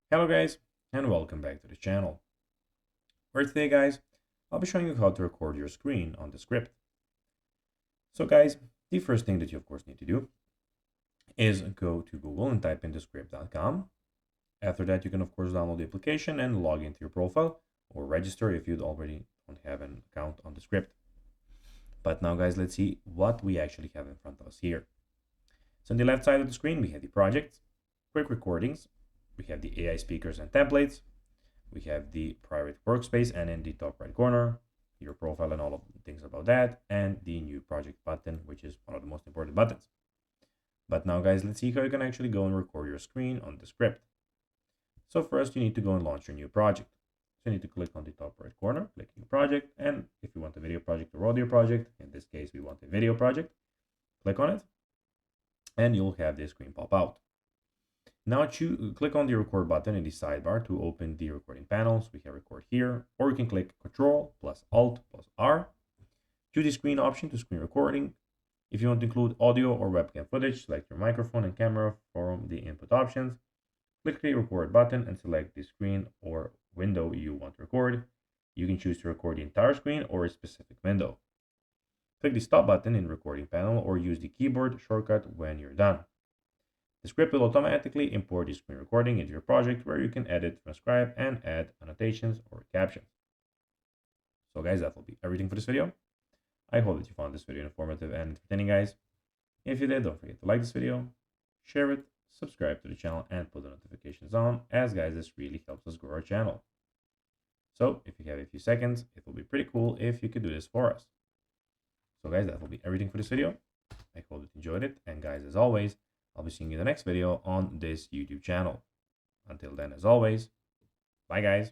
Hello guys, and welcome back to the channel. Where today guys, I'll be showing you how to record your screen on Descript. So guys, the first thing that you of course need to do is go to Google and type in descript.com. After that, you can of course download the application and log into your profile or register if you already don't have an account on Descript. But now guys, let's see what we actually have in front of us here. So on the left side of the screen, we have the projects, quick recordings, we have the AI speakers and templates, we have the private workspace, and in the top right corner, your profile and all of the things about that, and the new project button, which is one of the most important buttons. But now guys, let's see how you can actually go and record your screen on Descript. So first you need to go and launch your new project. So you need to click on the top right corner, click new project, and if you want a video project or audio project, in this case we want a video project, click on it, and you'll have this screen pop out. Now click on the record button in the sidebar to open the recording panel. So we can record here, or you can click Ctrl plus Alt plus R. Choose the screen option to screen recording. If you want to include audio or webcam footage, select your microphone and camera from the input options. Click the record button and select the screen or window you want to record. You can choose to record the entire screen or a specific window. Click the stop button in the recording panel or use the keyboard shortcut when you're done. Descript will automatically import the screen recording into your project where you can edit, transcribe, and add annotations or captions. So guys, that will be everything for this video. I hope that you found this video informative and entertaining, guys. If you did, don't forget to like this video, share it, subscribe to the channel, and put the notifications on, as guys, this really helps us grow our channel. So if you have a few seconds, it will be pretty cool if you could do this for us. So guys, that will be everything for this video. I hope that you enjoyed it, and guys, as always, I'll be seeing you in the next video on this YouTube channel. Until then, as always, bye guys.